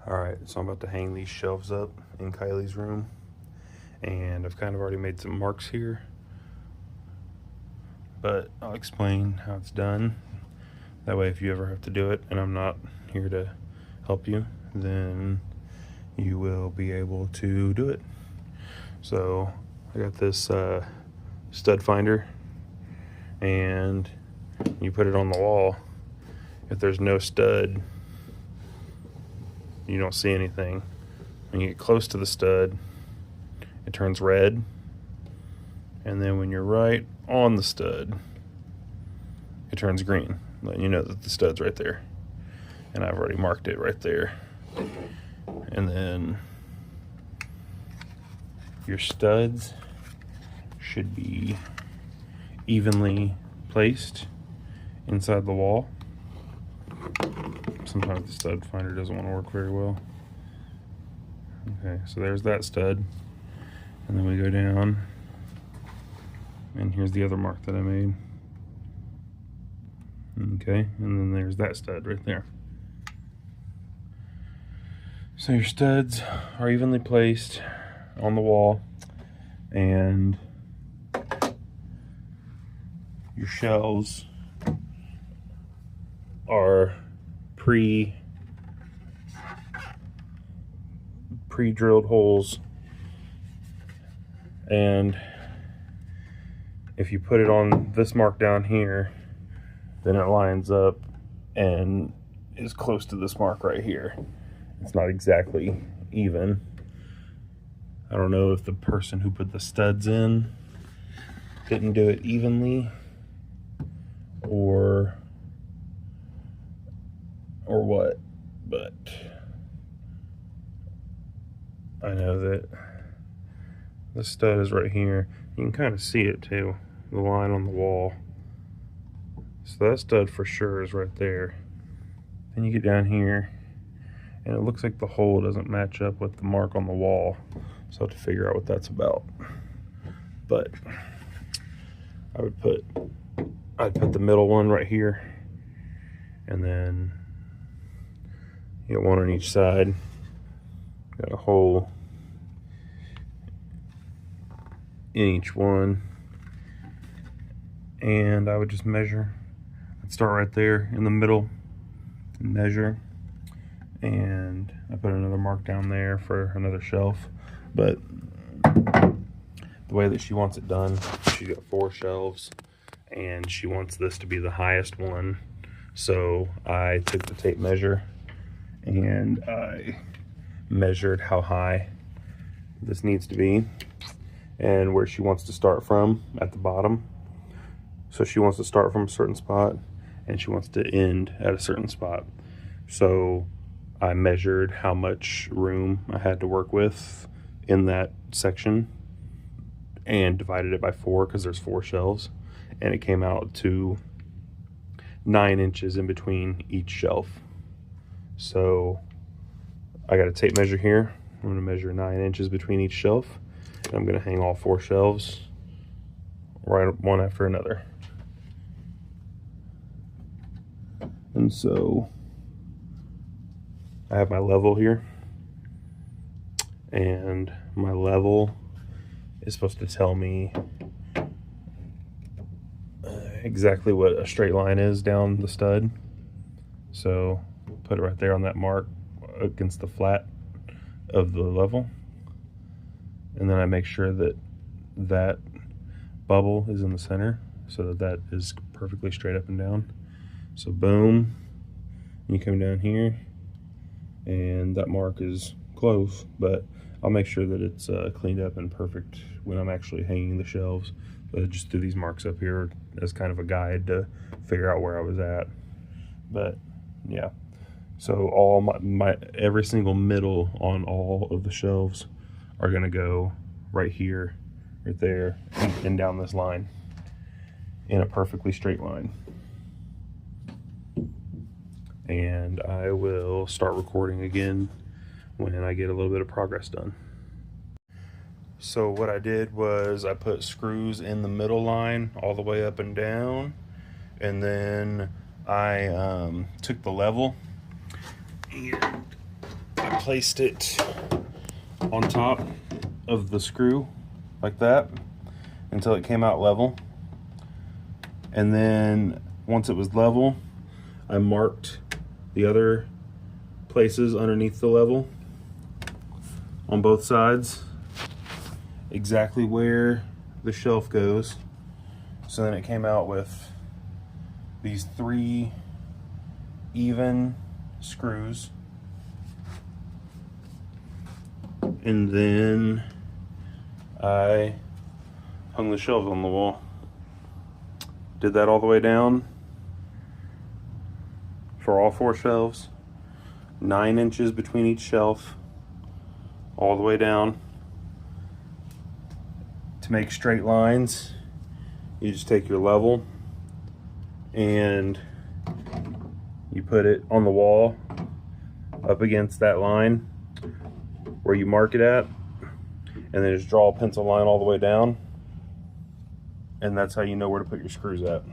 Alright, so I'm about to hang these shelves up in Kylie's room, and I've kind of already made some marks here, but I'll explain how it's done. That way if you ever have to do it and I'm not here to help you, then you will be able to do it. So I got this stud finder, and you put it on the wall. If there's no stud, you don't see anything. When you get close to the stud, it turns red, and then when you're right on the stud, it turns green, letting you know that the stud's right there. And I've already marked it right there. And then your studs should be evenly placed inside the wall. Sometimes the stud finder doesn't want to work very well. Okay, so there's that stud, and then we go down, and here's the other mark that I made. Okay, and then there's that stud right there. So your studs are evenly placed on the wall, and your shelves are pre-drilled holes, and if you put it on this mark down here, then it lines up and is close to this mark right here. It's not exactly even. I don't know if the person who put the studs in didn't do it evenly or what, but I know that the stud is right here. You can kind of see it too, the line on the wall. So that stud for sure is right there. Then you get down here, and it looks like the hole doesn't match up with the mark on the wall. So I have to figure out what that's about. But I'd put the middle one right here, and then you get one on each side. Got a hole in each one, and I would just measure. I'd start right there in the middle and measure, and I put another mark down there for another shelf. But the way that she wants it done, she's got 4 shelves, and she wants this to be the highest one. So I took the tape measure and I measured how high this needs to be and where she wants to start from at the bottom. So she wants to start from a certain spot and she wants to end at a certain spot. So I measured how much room I had to work with in that section and divided it by 4 because there's 4 shelves, and it came out to 9 inches in between each shelf. So I got a tape measure here. I'm going to measure 9 inches between each shelf, and I'm going to hang all 4 shelves right one after another. And so I have my level here, and my level is supposed to tell me exactly what a straight line is down the stud. So put it right there on that mark against the flat of the level, and then I make sure that that bubble is in the center so that that is perfectly straight up and down. So boom, you come down here and that mark is close, but I'll make sure that it's cleaned up and perfect when I'm actually hanging the shelves. But I just threw these marks up here as kind of a guide to figure out where I was at. But yeah, so all my every single middle on all of the shelves are gonna go right here, right there, and down this line in a perfectly straight line. And I will start recording again when I get a little bit of progress done. So what I did was I put screws in the middle line all the way up and down, and then I took the level and I placed it on top of the screw like that until it came out level. And then once it was level, I marked the other places underneath the level on both sides, exactly where the shelf goes. So then it came out with these 3 even screws. And then I hung the shelves on the wall. Did that all the way down for all 4 shelves. 9 inches between each shelf, all the way down. To make straight lines, you just take your level and you put it on the wall up against that line where you mark it at, and then just draw a pencil line all the way down, and that's how you know where to put your screws at.